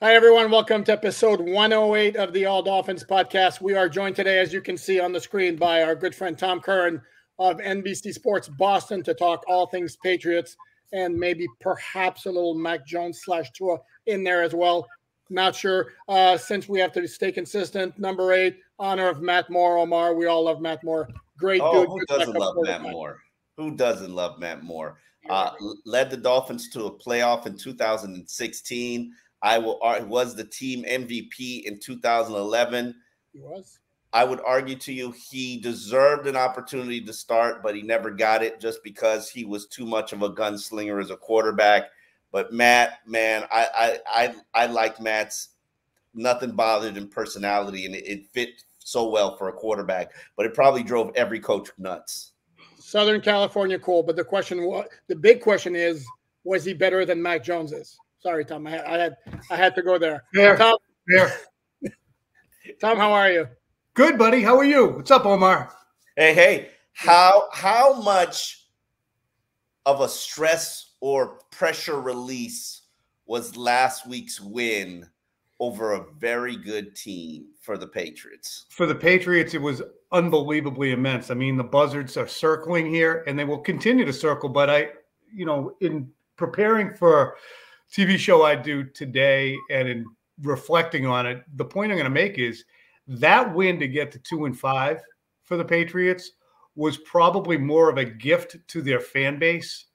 Hi, everyone. Welcome to episode 108 of the All Dolphins podcast. We are joined today, as you can see on the screen, by our good friend Tom Curran of NBC Sports Boston to talk all things Patriots and maybe perhaps a little Mac Jones / Tua in there as well. Not sure. Since we have to stay consistent, number 8, honor of Matt Moore. Omar, we all love Matt Moore. Great dude. Who doesn't love Matt Moore? Who doesn't love Matt Moore? Led the Dolphins to a playoff in 2016. Was the team MVP in 2011. He was. I would argue to you he deserved an opportunity to start, but he never got it just because he was too much of a gunslinger as a quarterback. But Matt, man, I like Matt's nothing bothered in personality, and it fit so well for a quarterback. But it probably drove every coach nuts. Southern California, cool. But the big question is, was he better than Mac Jones is? Sorry, Tom. I had to go there. There. Tom, there. Tom, how are you? Good, buddy. How are you? What's up, Omar? Hey. How much of a stress or pressure release was last week's win over a very good team for the Patriots? For the Patriots, it was unbelievably immense. I mean, the buzzards are circling here, and they will continue to circle. But in preparing for TV show I do today and in reflecting on it, the point I'm going to make is that win to get to 2-5 for the Patriots was probably more of a gift to their fan base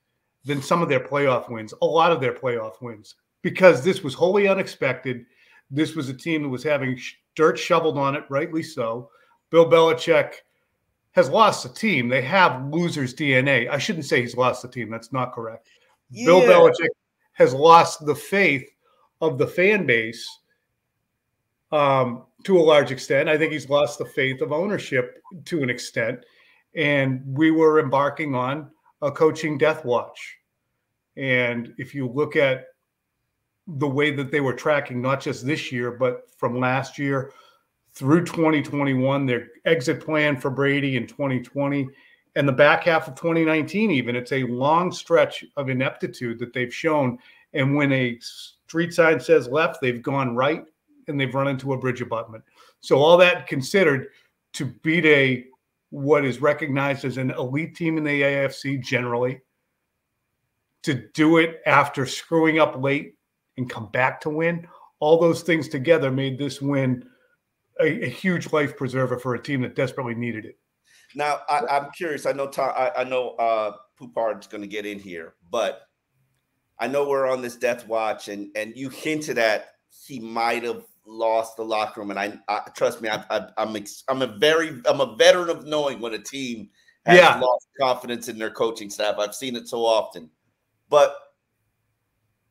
than some of their playoff wins, a lot of their playoff wins, because this was wholly unexpected. This was a team that was having dirt shoveled on it, rightly so. Bill Belichick has lost the team. They have losers' DNA. I shouldn't say he's lost the team. That's not correct. Yeah. Bill Belichick has lost the faith of the fan base to a large extent. I think he's lost the faith of ownership to an extent. And we were embarking on a coaching death watch. And if you look at the way that they were tracking, not just this year, but from last year through 2021, their exit plan for Brady in 2020, and the back half of 2019 even, it's a long stretch of ineptitude that they've shown. And when a street sign says left, they've gone right, and they've run into a bridge abutment. So all that considered, to beat what is recognized as an elite team in the AFC generally, to do it after screwing up late and come back to win, all those things together made this win a huge life preserver for a team that desperately needed it. Now, I'm curious. I know Poupard's going to get in here, but I know we're on this death watch, and you hinted at he might have lost the locker room, and I trust me, I'm a veteran of knowing when a team has lost confidence in their coaching staff. I've seen it so often. But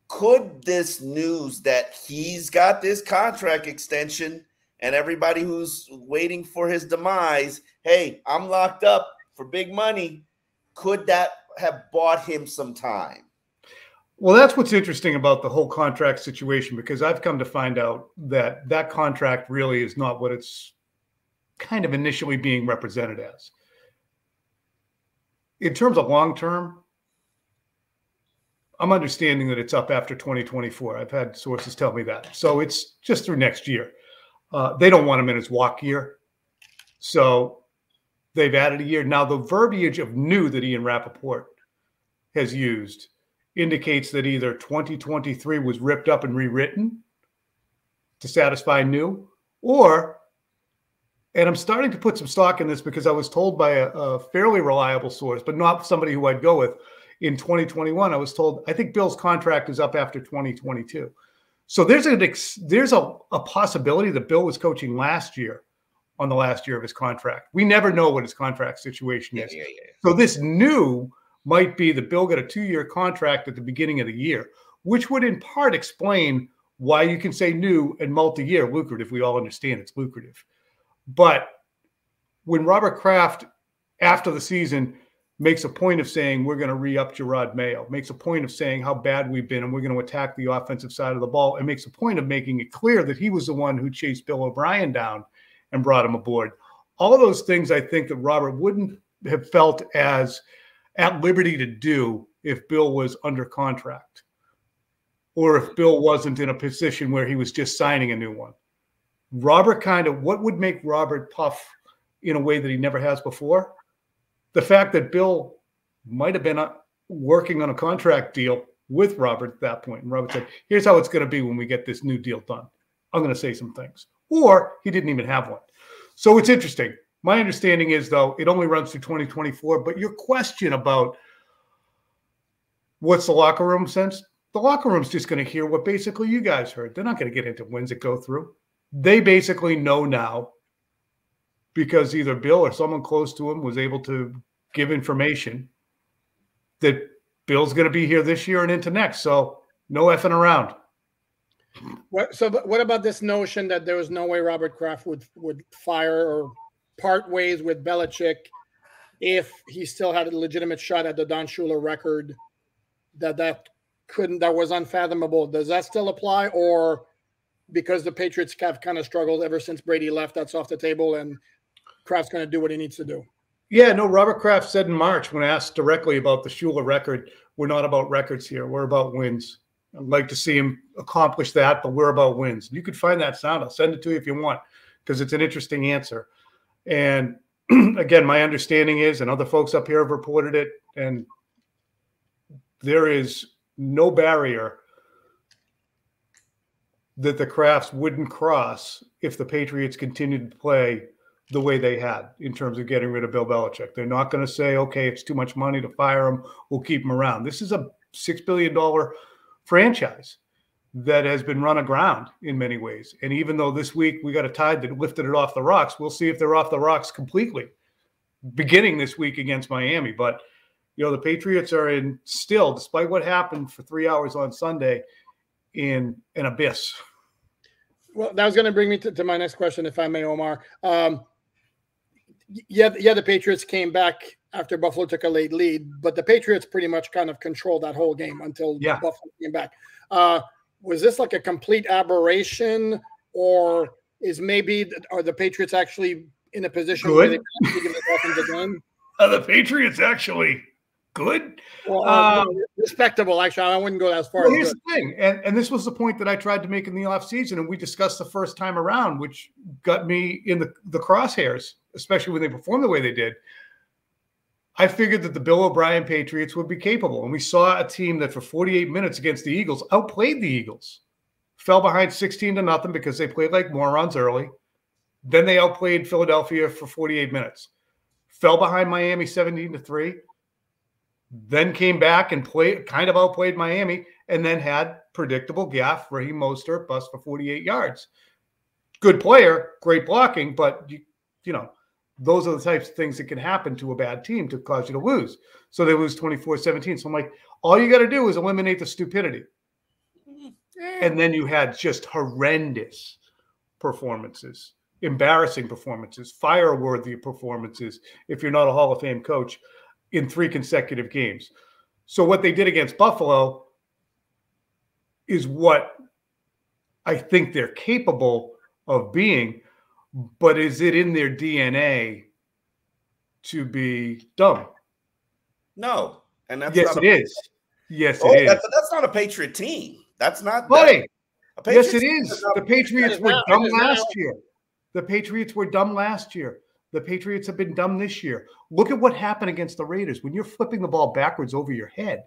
could this news that he's got this contract extension and everybody who's waiting for his demise, hey, I'm locked up for big money, could that have bought him some time? Well, that's what's interesting about the whole contract situation, because I've come to find out that that contract really is not what it's kind of initially being represented as. In terms of long-term, I'm understanding that it's up after 2024. I've had sources tell me that. So it's just through next year. They don't want him in his walk year. So they've added a year. Now, the verbiage of new that Ian Rappaport has used indicates that either 2023 was ripped up and rewritten to satisfy new, or, and I'm starting to put some stock in this because I was told by a fairly reliable source, but not somebody who I'd go with, in 2021, I was told, I think Bill's contract is up after 2022. So there's a possibility that Bill was coaching last year on the last year of his contract. We never know what his contract situation is. Yeah. So this new might be that Bill got a 2-year contract at the beginning of the year, which would in part explain why you can say new and multi-year lucrative. We all understand it's lucrative. But when Robert Kraft, after the season, makes a point of saying we're going to re-up Gerard Mayo, makes a point of saying how bad we've been and we're going to attack the offensive side of the ball, and makes a point of making it clear that he was the one who chased Bill O'Brien down and brought him aboard. All of those things I think that Robert wouldn't have felt as at liberty to do if Bill was under contract. or if Bill wasn't in a position where he was just signing a new one. Robert what would make Robert puff in a way that he never has before? The fact that Bill might have been working on a contract deal with Robert at that point. And Robert said, here's how it's going to be when we get this new deal done. I'm going to say some things. Or he didn't even have one. So it's interesting. My understanding is, though, it only runs through 2024. But your question about what's the locker room sense? The locker room's just going to hear what basically you guys heard. They're not going to get into wins that go through. They basically know now because either Bill or someone close to him was able to give information that Bill's going to be here this year and into next. So no effing around. So what about this notion that there was no way Robert Kraft would fire or part ways with Belichick if he still had a legitimate shot at the Don Shula record, that was unfathomable? Does that still apply, or because the Patriots have kind of struggled ever since Brady left, that's off the table and Kraft's going to do what he needs to do? Yeah, no, Robert Kraft said in March when asked directly about the Shula record, we're not about records here. We're about wins. I'd like to see him accomplish that, but we're about wins. You could find that sound. I'll send it to you if you want, because it's an interesting answer. And again, my understanding is, and other folks up here have reported it, and there is no barrier that the Krafts wouldn't cross if the Patriots continued to play the way they had in terms of getting rid of Bill Belichick. They're not going to say, okay, it's too much money to fire him, we'll keep him around. This is a $6 billion franchise that has been run aground in many ways. And even though this week we got a tide that lifted it off the rocks, we'll see if they're off the rocks completely beginning this week against Miami. But, the Patriots are in still, despite what happened for 3 hours on Sunday, in an abyss. Well, that was going to bring me to my next question, if I may, Omar. The Patriots came back after Buffalo took a late lead, but the Patriots pretty much kind of controlled that whole game until Buffalo came back. Was this like a complete aberration, or are the Patriots actually in a position where they can give the Dolphins a game? Are the Patriots actually good? Well, respectable, actually. I wouldn't go as far. Well, here's the thing, and this was the point that I tried to make in the offseason, and we discussed the first time around, which got me in the crosshairs, especially when they performed the way they did. I figured that the Bill O'Brien Patriots would be capable, and we saw a team that for 48 minutes against the Eagles outplayed the Eagles, fell behind 16-0 because they played like morons early. Then they outplayed Philadelphia for 48 minutes, fell behind Miami 17-3. Then came back and outplayed Miami, and then had predictable gaff Raheem Mostert bust for 48 yards. Good player, great blocking, but those are the types of things that can happen to a bad team to cause you to lose. So they lose 24-17. So I'm like, all you got to do is eliminate the stupidity. And then you had just horrendous performances, embarrassing performances, fire-worthy performances if you're not a Hall of Fame coach, in 3 consecutive games. So what they did against Buffalo is what I think they're capable of being, but is it in their DNA to be dumb? No. And that's yes, it is. Yes, it is. That's not a Patriot team. That's not. Buddy. Yes, it is. The Patriots were dumb last year. The Patriots were dumb last year. The Patriots have been dumb this year. Look at what happened against the Raiders. When you're flipping the ball backwards over your head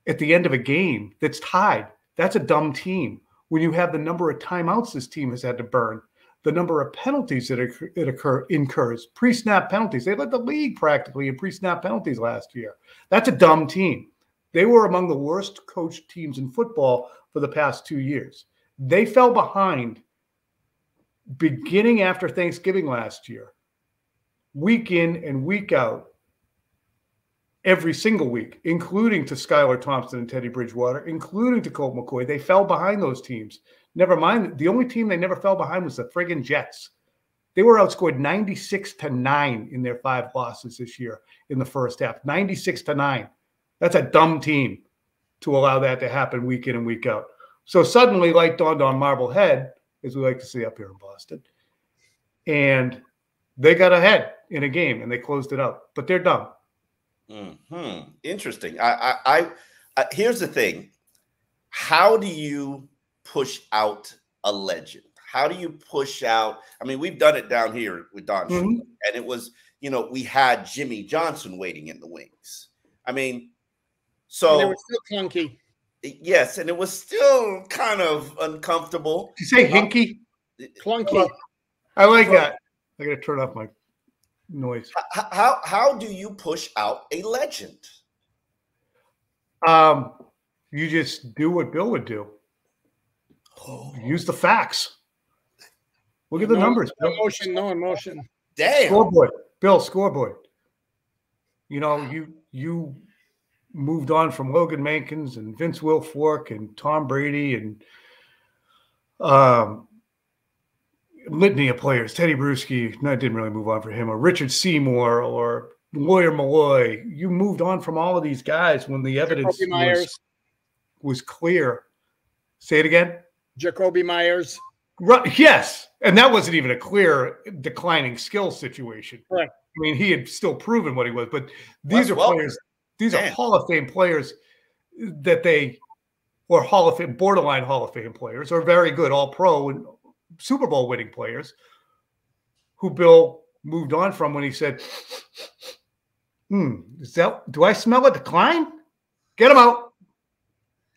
at the end of a game that's tied, that's a dumb team. When you have the number of timeouts this team has had to burn, the number of penalties that it incurs, pre-snap penalties. They led the league practically in pre-snap penalties last year. That's a dumb team. They were among the worst coached teams in football for the past 2 years. They fell behind beginning after Thanksgiving last year, week in and week out, every single week, including to Skylar Thompson and Teddy Bridgewater, including to Colt McCoy. They fell behind those teams. Never mind, the only team they never fell behind was the friggin' Jets. They were outscored 96-9 in their 5 losses this year in the first half. 96-9. That's a dumb team to allow that to happen week in and week out. So suddenly, light dawned on Marblehead, as we like to see up here in Boston. And they got ahead in a game and they closed it out, but they're dumb. Interesting. I here's the thing. how do you push out a legend? How do you push out? I mean, we've done it down here with Don Shula, and it was, we had Jimmy Johnson waiting in the wings. I mean, so and it was still clunky. Yes, and it was still kind of uncomfortable. Did you say hinky? Clunky. I like that. I got to turn off my noise. How do you push out a legend? You just do what Bill would do. Use the facts. Look at the numbers. No emotion, no emotion. Damn. Scoreboard. Bill, scoreboard. You moved on from Logan Mankins and Vince Wilfork and Tom Brady and litany of players. Teddy Bruschi, no, I didn't really move on for him. Or Richard Seymour or Lawyer Malloy. You moved on from all of these guys when the evidence was clear. Say it again. Jacoby Myers. Right. Yes. And that wasn't even a clear declining skill situation. Right. I mean, he had still proven what he was, but these are players. These are Hall of Fame players or Hall of Fame, borderline Hall of Fame players, or very good All-Pro and Super Bowl winning players who Bill moved on from when he said, do I smell a decline? Get him out.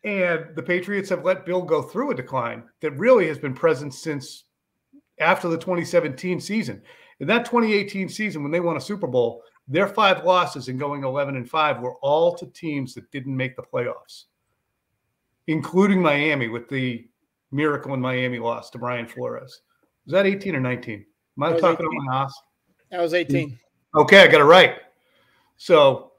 And the Patriots have let Bill go through a decline that really has been present since after the 2017 season. In that 2018 season, when they won a Super Bowl, their 5 losses in going 11-5 were all to teams that didn't make the playoffs, including Miami with the miracle in Miami loss to Brian Flores. Was that 18 or 19? Am I talking about my house? That was 18. Okay, I got it right. So,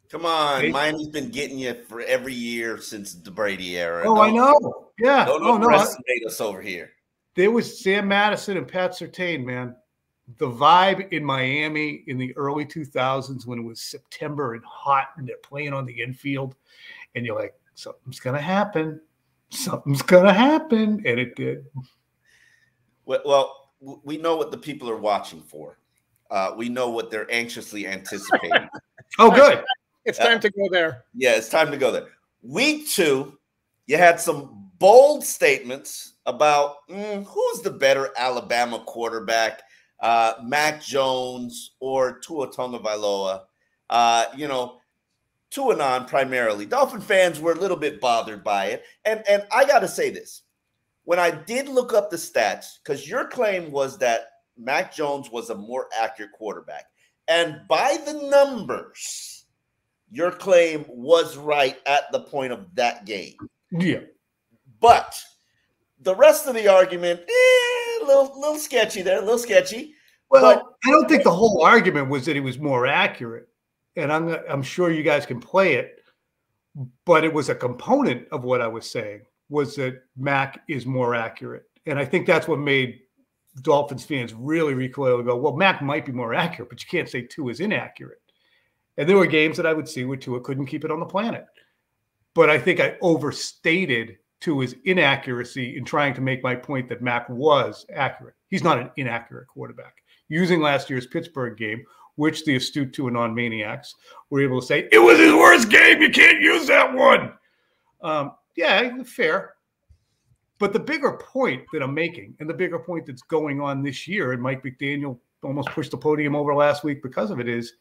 come on, Miami's been getting you for every year since the Brady era. Oh, I know. Yeah. Don't underestimate us over here. There was Sam Madison and Pat Surtain, man. The vibe in Miami in the early 2000s when it was September and hot and they're playing on the infield and you're like, something's going to happen. Something's going to happen. And it did. Well, we know what the people are watching for. We know what they're anxiously anticipating. Oh, good. It's time to go there. Yeah, it's time to go there. Week 2, you had some bold statements about who's the better Alabama quarterback, Mac Jones or Tua Tagovailoa. Tuanon primarily. Dolphin fans were a little bit bothered by it. And I got to say this. When I did look up the stats, because your claim was that Mac Jones was a more accurate quarterback. And by the numbers, your claim was right at the point of that game. Yeah. But the rest of the argument, a little sketchy there, a little sketchy. Well, but I don't think the whole argument was that he was more accurate. And I'm sure you guys can play it. But it was a component of what I was saying was that Mac is more accurate. And I think that's what made Dolphins fans really recoil and go, well, Mac might be more accurate, but you can't say Tua is inaccurate. And there were games that I would see where Tua couldn't keep it on the planet. But I think I overstated Tua's inaccuracy in trying to make my point that Mac was accurate. He's not an inaccurate quarterback. Using last year's Pittsburgh game, which the astute Tuanon maniacs were able to say, it was his worst game. You can't use that one. Yeah, fair. But the bigger point that I'm making and the bigger point that's going on this year, and Mike McDaniel almost pushed the podium over last week because of it, is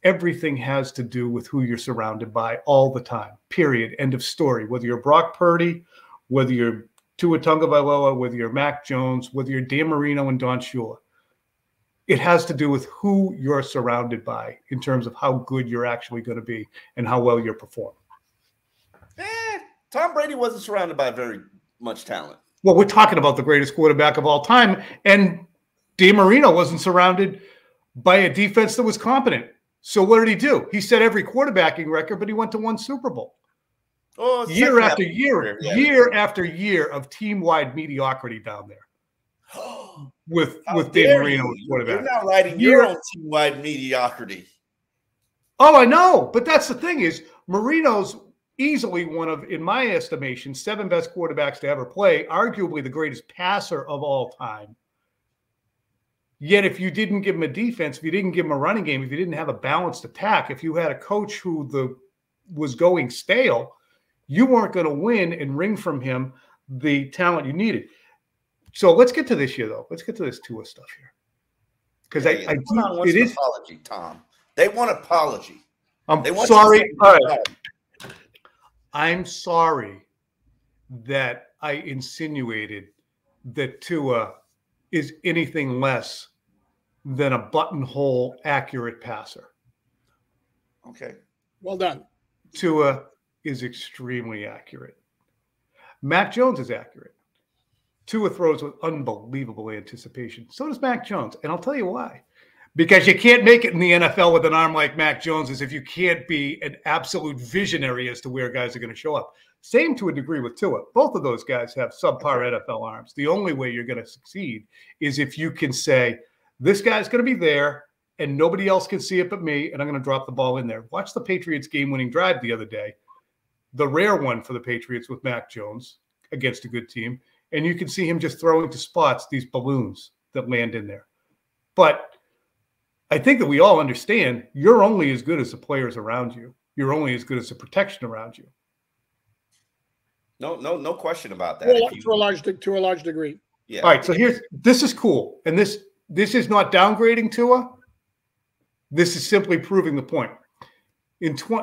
everything has to do with who you're surrounded by all the time, period, end of story. Whether you're Brock Purdy, whether you're Tua Tagovailoa, whether you're Mac Jones, whether you're Dan Marino and Don Shula, it has to do with who you're surrounded by in terms of how good you're actually going to be and how well you're performing. Tom Brady wasn't surrounded by very much talent. Well, we're talking about the greatest quarterback of all time, and Dan Marino wasn't surrounded by a defense that was competent. So what did he do? He set every quarterbacking record, but he went to one Super Bowl. Oh, year after year, year after year of team-wide mediocrity down there with Dan Marino as quarterback. You're not writing your own team-wide mediocrity. Oh, I know, but that's the thing is Marino's easily one of, in my estimation, 7 best quarterbacks to ever play, arguably the greatest passer of all time. Yet if you didn't give him a defense, if you didn't give him a running game, if you didn't have a balanced attack, if you had a coach who was going stale, you weren't going to win and wring from him the talent you needed. So let's get to this year, though. Let's get to this Tua stuff here. Because it is apology, Tom. They want apology. I'm sorry. All right. I'm sorry that I insinuated that Tua is anything less than a buttonhole accurate passer. Okay. Well done. Tua is extremely accurate. Mac Jones is accurate. Tua throws with unbelievable anticipation. So does Mac Jones. And I'll tell you why. Because you can't make it in the NFL with an arm like Mac Jones's if you can't be an absolute visionary as to where guys are going to show up. Same to a degree with Tua. Both of those guys have subpar NFL arms. The only way you're going to succeed is if you can say, this guy's going to be there and nobody else can see it but me, and I'm going to drop the ball in there. Watch the Patriots game-winning drive the other day, the rare one for the Patriots with Mac Jones against a good team, and you can see him just throwing to spots these balloons that land in there. But I think that we all understand you're only as good as the players around you. You're only as good as the protection around you. No question about that. To a large degree. Yeah. All right. So this is cool. And this is not downgrading Tua. This is simply proving the point.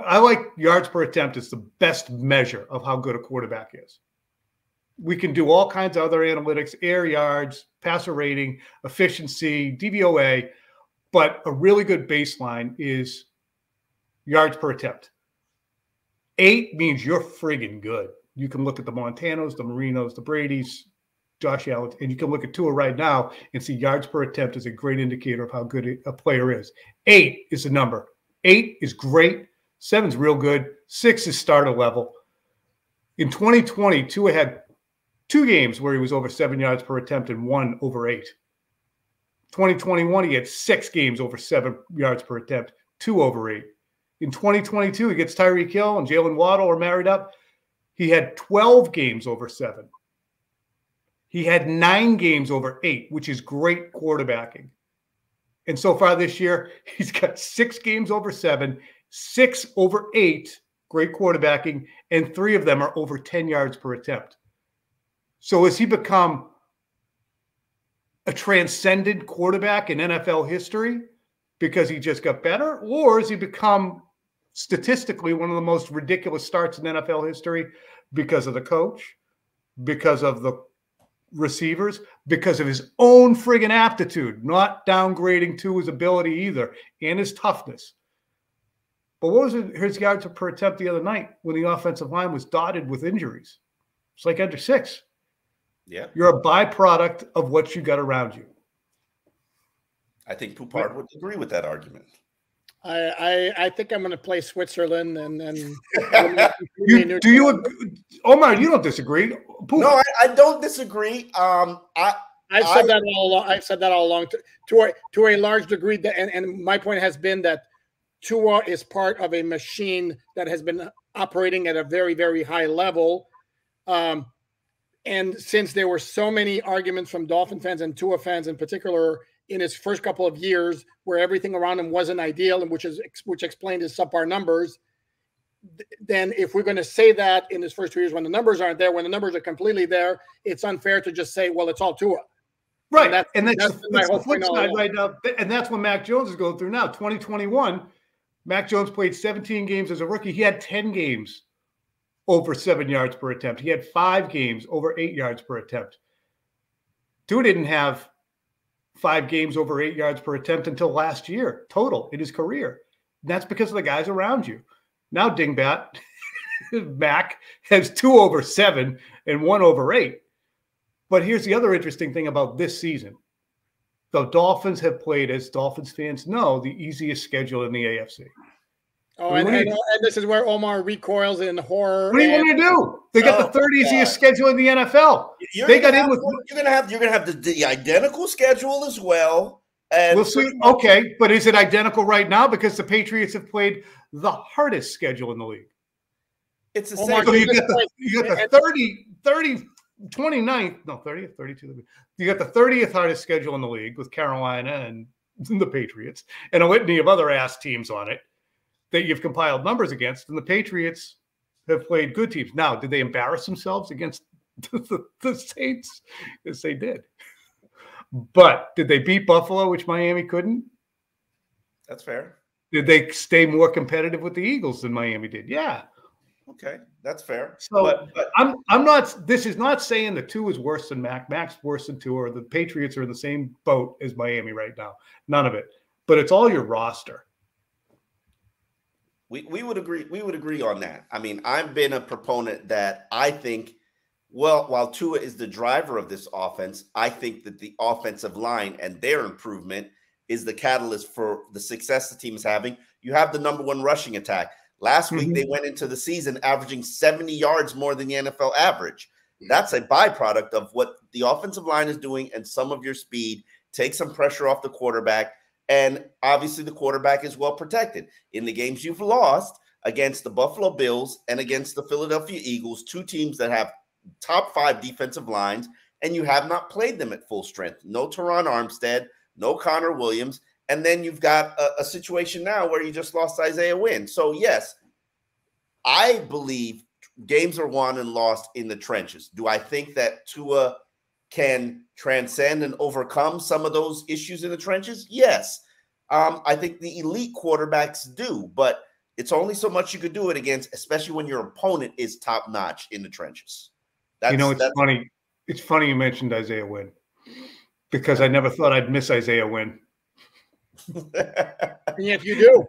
I like yards per attempt as the best measure of how good a quarterback is. We can do all kinds of other analytics, air yards, passer rating, efficiency, DVOA, but a really good baseline is yards per attempt. 8 means you're friggin' good. You can look at the Montanos, the Marinos, the Bradys, Josh Allen, and you can look at Tua right now and see yards per attempt is a great indicator of how good a player is. 8 is the number. 8 is great. 7's real good. 6 is starter level. In 2020, Tua had 2 games where he was over 7 yards per attempt and 1 over 8. 2021, he had 6 games over 7 yards per attempt, 2 over 8. In 2022, he gets Tyreek Hill and Jalen Waddle are married up. He had 12 games over 7. He had 9 games over 8, which is great quarterbacking. And so far this year, he's got 6 games over 7, 6 over 8, great quarterbacking, and 3 of them are over 10 yards per attempt. So has he become a transcendent quarterback in NFL history because he just got better? Or has he become statistically one of the most ridiculous starts in NFL history because of the coach, because of the receivers, because of his own friggin' aptitude, not downgrading to his ability either, and his toughness. But what was his yards per attempt the other night when the offensive line was dotted with injuries? It's like under 6. Yeah. You're a byproduct of what you got around you. I think Poupard would agree with that argument. I think I'm going to play Switzerland and Omar, you don't disagree. No, I don't disagree. I've said that all along. I've said that all along to a large degree. And my point has been that Tua is part of a machine that has been operating at a very, very high level. And since there were so many arguments from Dolphin fans and Tua fans in particular in his first couple of years where everything around him wasn't ideal and which explained his subpar numbers, then if we're going to say that in his first 2 years when the numbers aren't there, when the numbers are completely there, it's unfair to just say, well, it's all Tua. Right. And that's my whole flip side right now. And that's what Mac Jones is going through now. 2021, Mac Jones played 17 games as a rookie. He had 10 games over 7 yards per attempt. He had 5 games over 8 yards per attempt. Tua didn't have 5 games over 8 yards per attempt until last year, total in his career. And that's because of the guys around you. Now, Dingbat, Mac has 2 over 7 and 1 over 8. But here's the other interesting thing about this season. The Dolphins have played, as Dolphins fans know, the easiest schedule in the AFC. Oh, and this is where Omar recoils in horror. What do you want me to do? They got the third easiest schedule in the NFL. You're gonna have the identical schedule as well. And we'll see. Okay, but is it identical right now? Because the Patriots have played the hardest schedule in the league. It's the same. So you got the 29th, no, 30th, 32. You got the 30th hardest schedule in the league with Carolina and the Patriots and a litany of other ass teams on it that you've compiled numbers against. And the Patriots have played good teams. Now, did they embarrass themselves against the Saints? Yes, they did. But did they beat Buffalo, which Miami couldn't? That's fair. Did they stay more competitive with the Eagles than Miami did? Yeah. Okay, that's fair. So but I'm not. This is not saying that Tua is worse than Mac. Mac's worse than Tua, or the Patriots are in the same boat as Miami right now. None of it. But it's all your roster. we would agree. We would agree on that. I mean, I've been a proponent that I think, well, while Tua is the driver of this offense, I think that the offensive line and their improvement is the catalyst for the success the team is having. You have the #1 rushing attack. Last week, they went into the season averaging 70 yards more than the NFL average. That's a byproduct of what the offensive line is doing, and some of your speed. Take some pressure off the quarterback. And obviously, the quarterback is well protected. In the games you've lost against the Buffalo Bills and against the Philadelphia Eagles, 2 teams that have top 5 defensive lines, and you have not played them at full strength. No Teron Armstead, no Connor Williams. And then you've got a situation now where you just lost Isaiah Wynn. So, yes, I believe games are won and lost in the trenches. Do I think that Tua can transcend and overcome some of those issues in the trenches? Yes. I think the elite quarterbacks do, but it's only so much you could do it against, especially when your opponent is top-notch in the trenches. It's funny. It's funny you mentioned Isaiah Wynn, because I never thought I'd miss Isaiah Wynn. And yet you do.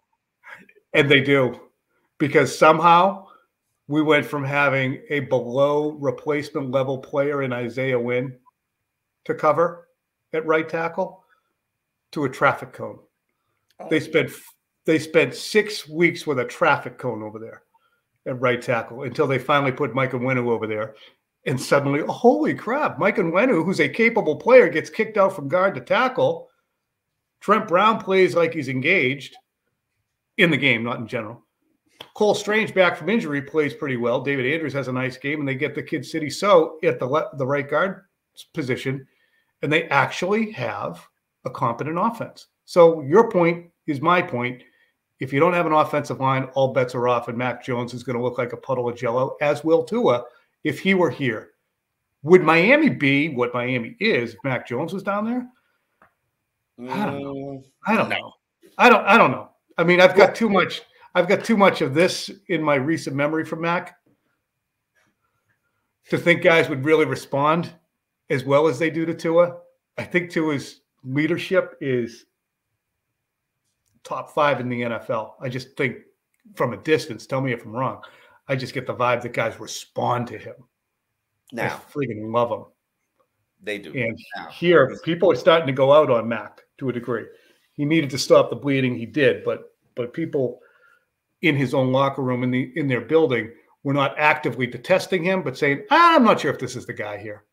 And they do, because somehow we went from having a below replacement level player in Isaiah Wynn to cover at right tackle to a traffic cone. Oh. They spent 6 weeks with a traffic cone over there at right tackle until they finally put Mike Onwenu over there. And suddenly, oh, holy crap, Mike Onwenu, who's a capable player, gets kicked out from guard to tackle. Trent Brown plays like he's engaged in the game, not in general. Cole Strange, back from injury, plays pretty well. David Andrews has a nice game, and they get the kid City So at the right guard position, and they actually have a competent offense. So your point is my point. If you don't have an offensive line, all bets are off, and Mac Jones is going to look like a puddle of jello, as will Tua if he were here. Would Miami be what Miami is if Mac Jones was down there? I don't know. I don't know. I mean, I've got too much of this in my recent memory from Mac to think guys would really respond as well as they do to Tua. I think Tua's leadership is top 5 in the NFL. I just think from a distance, tell me if I'm wrong, I just get the vibe that guys respond to him. Now, I freaking love him. They do. And here, people are starting to go out on Mac to a degree. He needed to stop the bleeding. He did, but people in his own locker room in their building were not actively detesting him, but saying, I'm not sure if this is the guy here.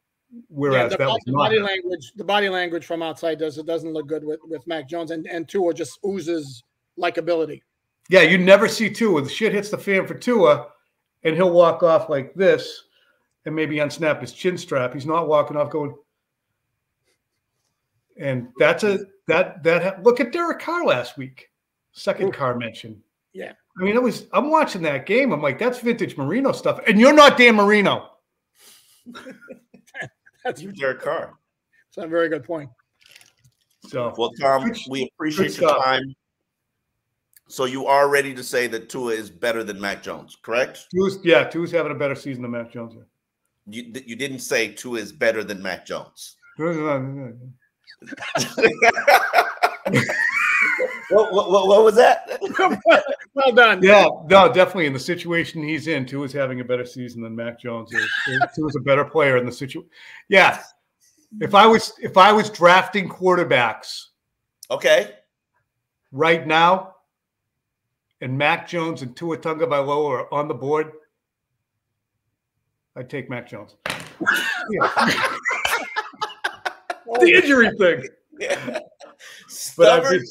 Whereas the body language from outside doesn't look good with Mac Jones, and Tua just oozes likability. Yeah, you never see Tua. The shit hits the fan for Tua, and he'll walk off like this and maybe unsnap his chin strap. He's not walking off going. And that's look at Derek Carr last week. Second Carr mention. Yeah. I mean, I'm watching that game. I'm like, that's vintage Marino stuff. And you're not Dan Marino. That's Derek Carr. That's a very good point. So, well, Tom, we appreciate your time. So you are ready to say that Tua is better than Mac Jones, correct? Tua's having a better season than Mac Jones. You didn't say Tua is better than Mac Jones. What was that? Well done. Yeah, no, definitely. In the situation he's in, Tua's having a better season than Mac Jones is. Tua's a better player in the situation. Yeah. If I was drafting quarterbacks, okay, right now, and Mac Jones and Tua Tagovailoa are on the board, I'd take Mac Jones. The injury thing. Yeah. Stubborn.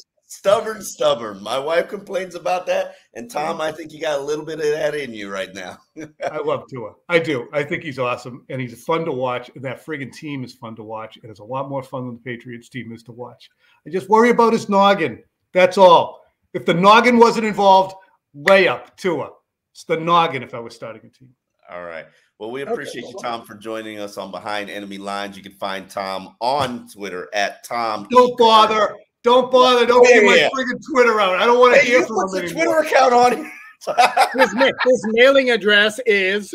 Stubborn. My wife complains about that. And Tom, I think you got a little bit of that in you right now. I love Tua. I do. I think he's awesome. And he's fun to watch. And that friggin' team is fun to watch. And it's a lot more fun than the Patriots team is to watch. I just worry about his noggin. That's all. If the noggin wasn't involved, layup, Tua. It's the noggin if I was starting a team. All right. Well, we appreciate you, Tom, for joining us on Behind Enemy Lines. You can find Tom on Twitter at Tom. Don't bother. Don't bother. Don't give my friggin' Twitter out. I don't want to hear from him anymore. Twitter account on his mailing address is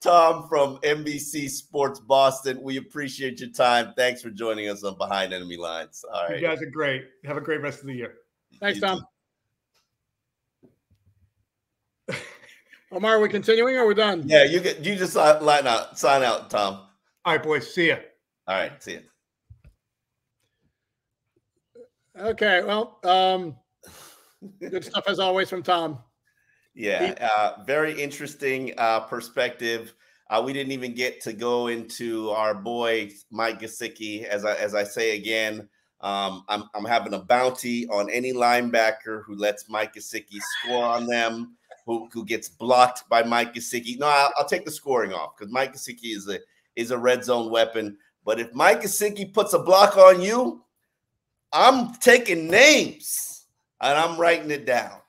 Tom from NBC Sports Boston. We appreciate your time. Thanks for joining us on Behind Enemy Lines. All right. You guys are great. Have a great rest of the year. Thanks, Tom. Omar, are we continuing or are we done? Yeah, you just sign out, Tom. All right, boys. See ya. All right, see ya. Okay, well, good stuff as always from Tom. Yeah, very interesting perspective. We didn't even get to go into our boy Mike Gesicki. As I say again, I'm having a bounty on any linebacker who lets Mike Gesicki score on them, who gets blocked by Mike Gesicki. No, I'll take the scoring off because Mike Gesicki is a red zone weapon. But if Mike Gesicki puts a block on you, I'm taking names and I'm writing it down.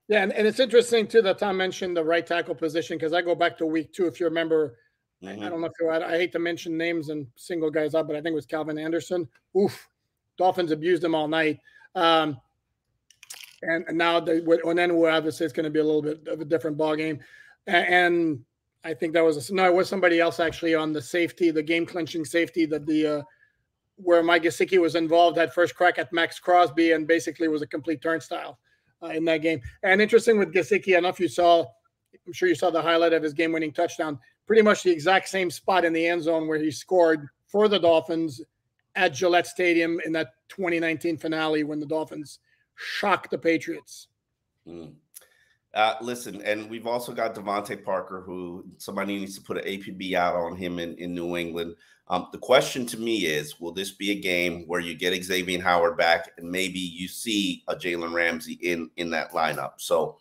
Yeah, and it's interesting, too, that Tom mentioned the right tackle position because I go back to week 2. If you remember, I don't know if I hate to mention names and single guys up, but I think it was Calvin Anderson. Oof, Dolphins abused him all night. And now, obviously, it's going to be a little bit of a different ballgame. And I think that was it was somebody else actually on the safety, the game-clinching safety that where Mike Gesicki was involved, had first crack at Max Crosby and basically was a complete turnstile in that game. And interesting with Gesicki, I don't know if you saw, I'm sure you saw the highlight of his game-winning touchdown, pretty much the exact same spot in the end zone where he scored for the Dolphins at Gillette Stadium in that 2019 finale when the Dolphins shocked the Patriots. Listen, and we've also got Devontae Parker, who somebody needs to put an APB out on him in New England. The question to me is, will this be a game where you get Xavier Howard back and maybe you see a Jalen Ramsey in that lineup? So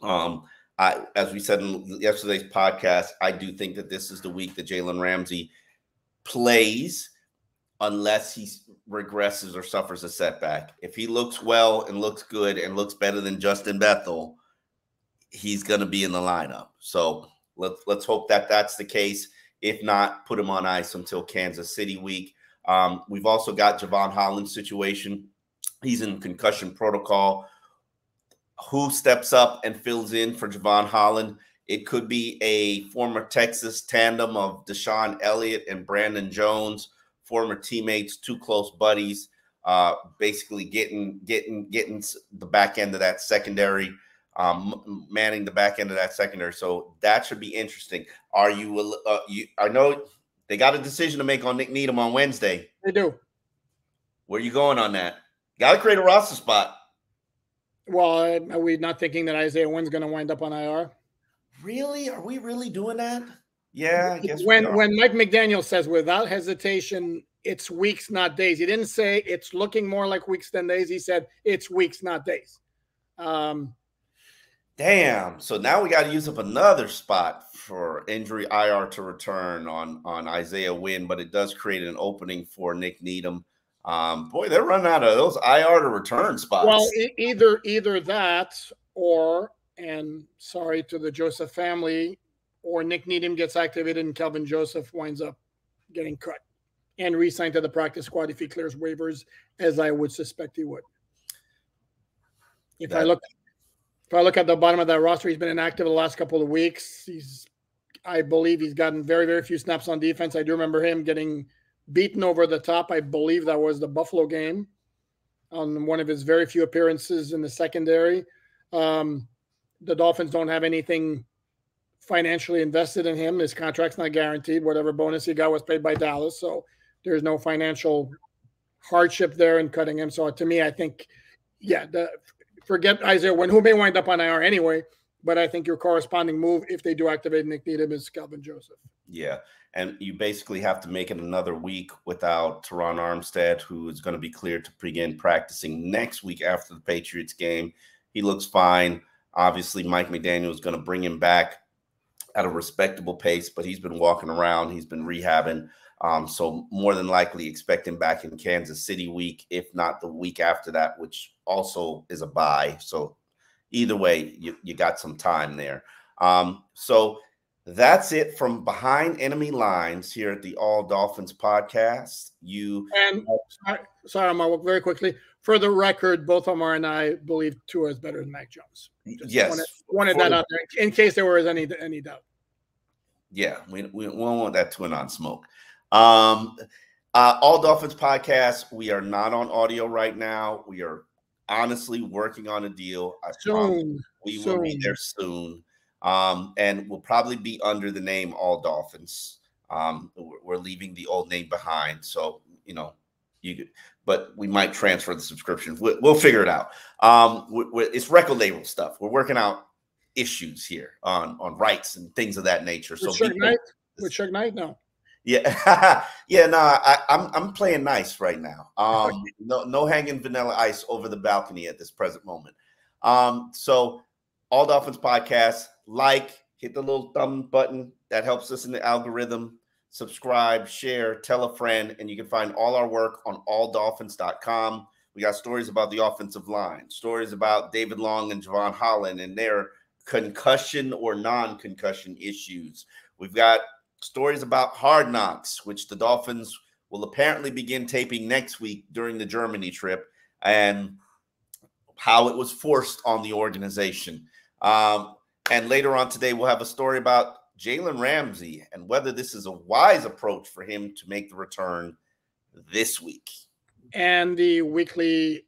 as we said in yesterday's podcast, I do think that this is the week that Jalen Ramsey plays unless he regresses or suffers a setback. If he looks well and looks good and looks better than Justin Bethel, he's going to be in the lineup. So let's hope that that's the case. If not, put him on ice until Kansas City week. We've also got Javon Holland's situation. He's in concussion protocol. Who steps up and fills in for Javon Holland? It could be a former Texas tandem of Deshaun Elliott and Brandon Jones, former teammates, two close buddies, basically getting the back end of that secondary, manning the back end of that secondary. So that should be interesting. Are you? I know they got a decision to make on Nick Needham on Wednesday. They do. Where are you going on that? Got to create a roster spot. Well, are we not thinking that Isaiah Wynn's going to wind up on IR? Really? Are we really doing that? Yeah, I guess when Mike McDaniel says without hesitation, it's weeks, not days. He didn't say it's looking more like weeks than days. He said it's weeks, not days. Damn. So now we got to use up another spot for injury IR to return on Isaiah Wynn, but it does create an opening for Nick Needham. Boy, they're running out of those IR to return spots. Well, either that or, and sorry to the Joseph family, or Nick Needham gets activated and Kelvin Joseph winds up getting cut and re-signed to the practice squad if he clears waivers, as I would suspect he would. If I look at the bottom of that roster, he's been inactive the last couple of weeks. I believe he's gotten very, very few snaps on defense. I do remember him getting beaten over the top. I believe that was the Buffalo game on one of his very few appearances in the secondary. The Dolphins don't have anything financially invested in him. His contract's not guaranteed. Whatever bonus he got was paid by Dallas. So there's no financial hardship there in cutting him. So to me, I think, forget Isaiah Wynn, who may wind up on IR anyway, but I think your corresponding move, if they do activate Nick Needham, is Kelvin Joseph. Yeah, and you basically have to make it another week without Teron Armstead, who is going to be cleared to begin practicing next week after the Patriots game. He looks fine. Obviously, Mike McDaniel is going to bring him back at a respectable pace, but he's been walking around. He's been rehabbing. So more than likely expect him back in Kansas City week, if not the week after that, which also is a bye. So either way, you got some time there. So that's it from behind enemy lines here at the All Dolphins podcast. Sorry, Omar, very quickly. For the record, both Omar and I believe Tua is better than Mac Jones. Yes. Wanted that out there in case there was any doubt. Yeah, we won't want that twin on smoke. All Dolphins podcast. We are not on audio right now. We are honestly working on a deal. We will be there soon. And we'll probably be under the name All Dolphins. We're leaving the old name behind. So, but we might transfer the subscription. We'll figure it out. It's record label stuff. We're working out issues here on rights and things of that nature. With Suge Knight? No. Yeah. Yeah, no, I'm playing nice right now. No hanging Vanilla Ice over the balcony at this present moment. So All Dolphins podcast, hit the little thumb button. That helps us in the algorithm. Subscribe, share, tell a friend, and you can find all our work on AllDolphins.com. We got stories about the offensive line, stories about David Long and Javon Holland and their concussion or non-concussion issues. We've got stories about Hard Knocks, which the Dolphins will apparently begin taping next week during the Germany trip, and how it was forced on the organization. And later on today, we'll have a story about Jalen Ramsey and whether this is a wise approach for him to make the return this week. And the weekly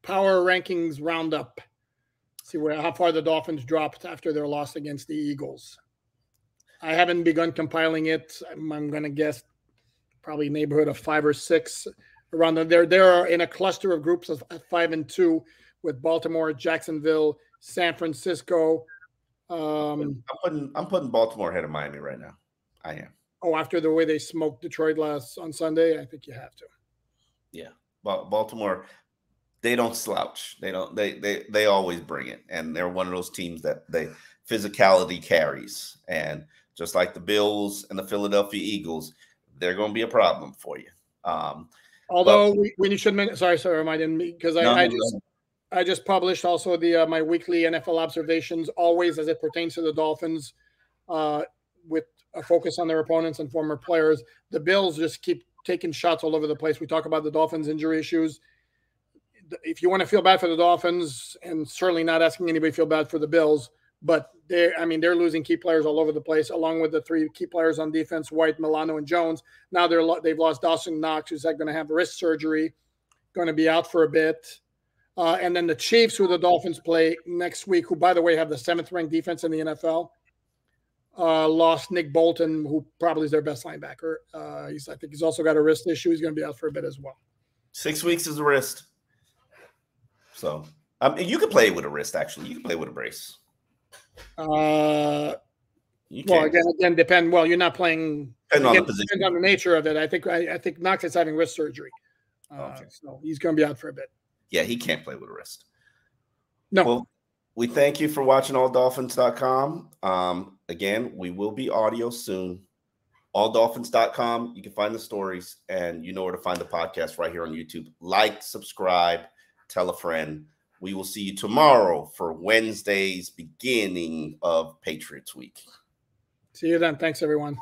power rankings roundup. See how far the Dolphins dropped after their loss against the Eagles. I haven't begun compiling it. I'm going to guess probably neighborhood of 5 or 6 around there. They're in a cluster of groups of 5 and 2 with Baltimore, Jacksonville, San Francisco. I'm putting Baltimore ahead of Miami right now. I am. Oh, after the way they smoked Detroit on Sunday, I think you have to. Yeah, Baltimore, they don't slouch. They always bring it, and they're one of those teams that physicality carries. And just like the Bills and the Philadelphia Eagles, they're going to be a problem for you. Although when you should mention, sorry, I didn't, because I just published also my weekly NFL observations, always as it pertains to the Dolphins, with a focus on their opponents and former players. The Bills just keep taking shots all over the place. We talk about the Dolphins' injury issues. If you want to feel bad for the Dolphins, and certainly not asking anybody to feel bad for the Bills, but they're losing key players all over the place, along with the 3 key players on defense, White, Milano, and Jones. Now they've lost Dawson Knox, who's going to have wrist surgery, going to be out for a bit. And then the Chiefs, who the Dolphins play next week, who, by the way, have the 7th-ranked defense in the NFL, lost Nick Bolton, who probably is their best linebacker. I think he's also got a wrist issue. He's going to be out for a bit as well. 6 weeks is a wrist. So you could play with a wrist, actually. You can play with a brace. Well, again, depend. Well, you're not playing. Depending on the position. Depends on the nature of it. I think Knox is having wrist surgery. Okay. So he's going to be out for a bit. Yeah, he can't play with a wrist. No. Well, we thank you for watching AllDolphins.com. Again, we will be audio soon. AllDolphins.com. You can find the stories, and you know where to find the podcast right here on YouTube. Subscribe, tell a friend. We will see you tomorrow for Wednesday's beginning of Patriots week. See you then. Thanks, everyone.